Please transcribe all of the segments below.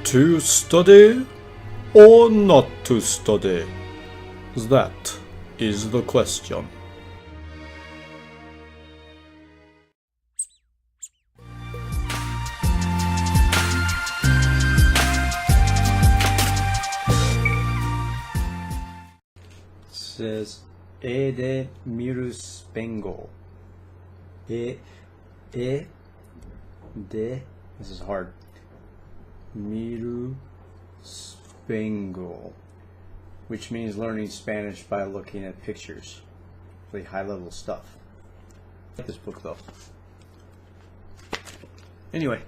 To study or not to study? That is the question. Says 絵で見るスペイン語。絵で this is hard. 見るスペイン語, which means learning Spanish by looking at pictures. Really high level stuff. I like this book though. Anyway,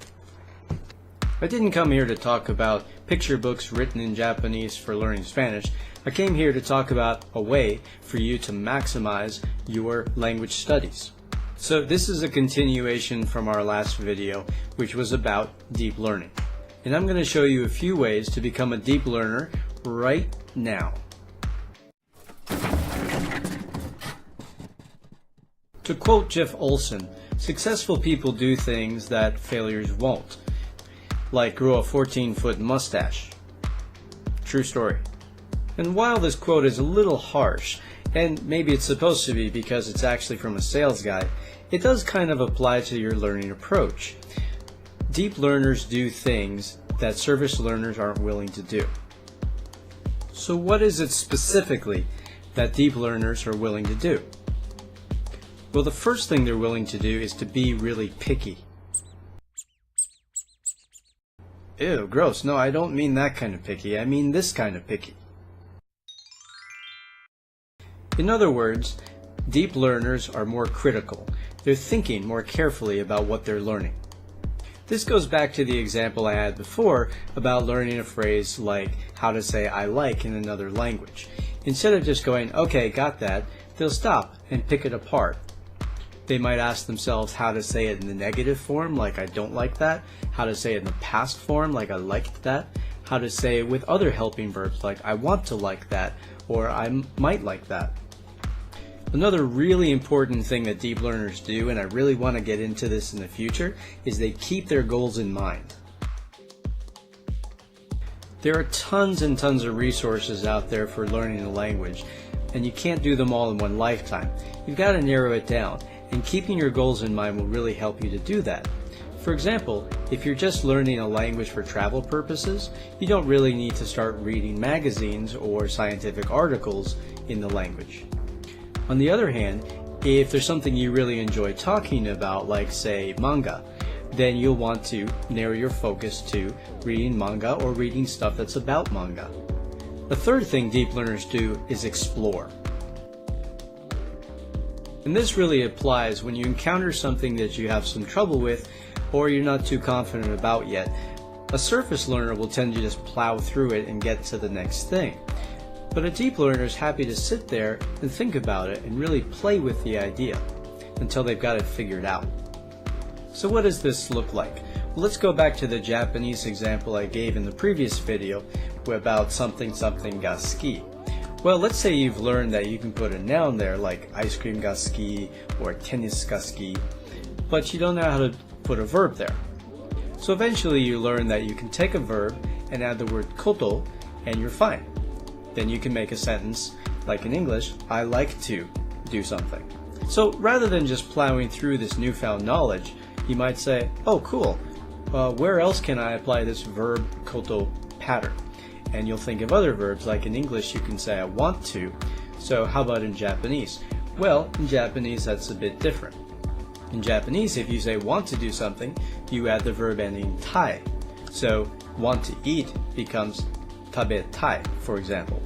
I didn't come here to talk about picture books written in Japanese for learning Spanish. I came here to talk about a way for you to maximize your language studies. So this is a continuation from our last video, which was about deep learning. And I'm going to show you a few ways to become a deep learner right now. To quote Jeff Olson, successful people do things that failures won't, like grow a 14-foot mustache. True story. And while this quote is a little harsh, and maybe it's supposed to be because it's actually from a sales guy, it does kind of apply to your learning approach. Deep learners do things that surface learners aren't willing to do. So what is it specifically that deep learners are willing to do? Well, the first thing they're willing to do is to be really picky. Ew, gross. No, I don't mean that kind of picky. I mean this kind of picky. In other words, deep learners are more critical. They're thinking more carefully about what they're learning. This goes back to the example I had before about learning a phrase like how to say I like in another language. Instead of just going, okay, got that, they'll stop and pick it apart. They might ask themselves how to say it in the negative form, like I don't like that, how to say it in the past form, like I liked that, how to say it with other helping verbs, like I want to like that, or I might like that. Another really important thing that deep learners do, and I really want to get into this in the future, is they keep their goals in mind. There are tons and tons of resources out there for learning a language, and you can't do them all in one lifetime. You've got to narrow it down, and keeping your goals in mind will really help you to do that. For example, if you're just learning a language for travel purposes, you don't really need to start reading magazines or scientific articles in the language. On the other hand, if there's something you really enjoy talking about, like say manga, then you'll want to narrow your focus to reading manga or reading stuff that's about manga. The third thing deep learners do is explore. And this really applies when you encounter something that you have some trouble with or you're not too confident about yet. A surface learner will tend to just plow through it and get to the next thing. But a deep learner is happy to sit there and think about it and really play with the idea until they've got it figured out. So what does this look like? Well, let's go back to the Japanese example I gave in the previous video about something ga suki. Well, let's say you've learned that you can put a noun there like ice cream ga suki or tennis ga suki, but you don't know how to put a verb there. So eventually you learn that you can take a verb and add the word koto and you're fine. Then you can make a sentence like in English, I like to do something. So rather than just plowing through this newfound knowledge, you might say, oh cool, where else can I apply this verb koto pattern? And you'll think of other verbs, like in English you can say I want to, so how about in Japanese? Well, in Japanese that's a bit different. In Japanese, if you say want to do something, you add the verb ending tai. So want to eat becomes tabetai, for example.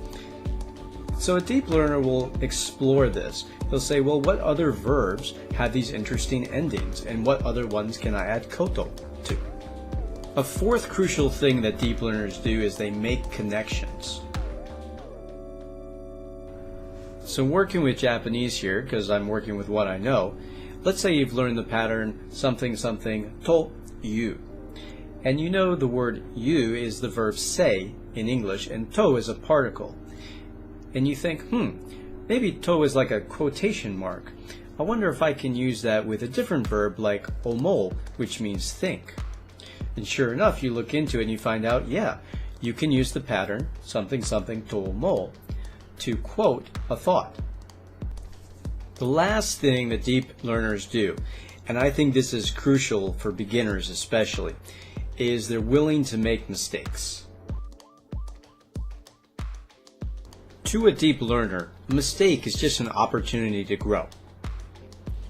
So a deep learner will explore this. They'll say, well, what other verbs have these interesting endings, and what other ones can I add koto to? A fourth crucial thing that deep learners do is they make connections. So working with Japanese here, because I'm working with what I know, let's say you've learned the pattern something something to you. And you know the word you is the verb say in English, and to is a particle. And you think, maybe to is like a quotation mark. I wonder if I can use that with a different verb like omo, which means think. And sure enough, you look into it and you find out, yeah, you can use the pattern something something tol mol to quote a thought. The last thing that deep learners do, and I think this is crucial for beginners especially, is they're willing to make mistakes. To a deep learner, a mistake is just an opportunity to grow.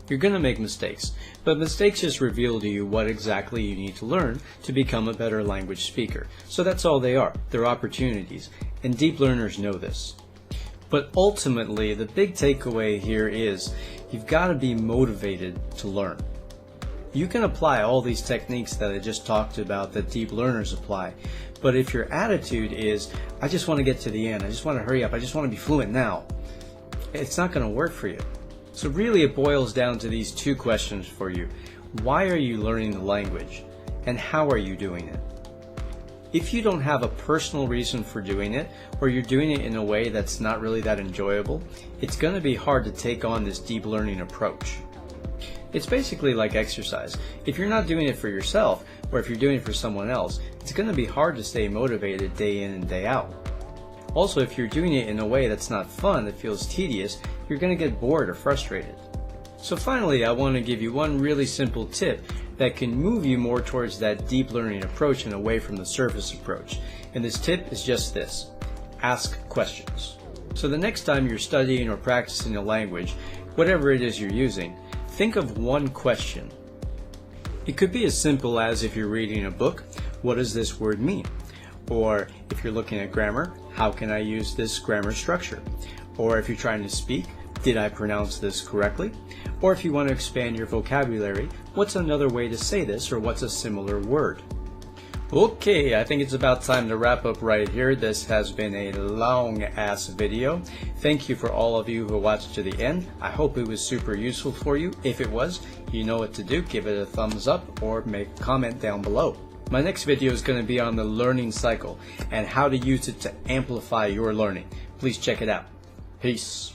You're going to make mistakes, but mistakes just reveal to you what exactly you need to learn to become a better language speaker. So that's all they are. They're opportunities, and deep learners know this. But ultimately, the big takeaway here is you've got to be motivated to learn. You can apply all these techniques that I just talked about that deep learners apply, but if your attitude is, I just want to get to the end, I just want to hurry up, I just want to be fluent now, it's not going to work for you. So really it boils down to these two questions for you. Why are you learning the language? And how are you doing it? If you don't have a personal reason for doing it, or you're doing it in a way that's not really that enjoyable, it's going to be hard to take on this deep learning approach. It's basically like exercise. If you're not doing it for yourself, or if you're doing it for someone else, it's going to be hard to stay motivated day in and day out. Also, if you're doing it in a way that's not fun, that feels tedious, you're going to get bored or frustrated. So finally, I want to give you one really simple tip that can move you more towards that deep learning approach and away from the surface approach. And this tip is just this: ask questions. So the next time you're studying or practicing a language, whatever it is you're using, think of one question. It could be as simple as, if you're reading a book, what does this word mean? Or if you're looking at grammar, how can I use this grammar structure? Or if you're trying to speak, did I pronounce this correctly? Or if you want to expand your vocabulary, what's another way to say this, or what's a similar word? Okay, I think it's about time to wrap up right here. This has been a long-ass video. Thank you for all of you who watched to the end. I hope it was super useful for you. If it was, you know what to do. Give it a thumbs up or make a comment down below. My next video is going to be on the learning cycle and how to use it to amplify your learning. Please check it out. Peace.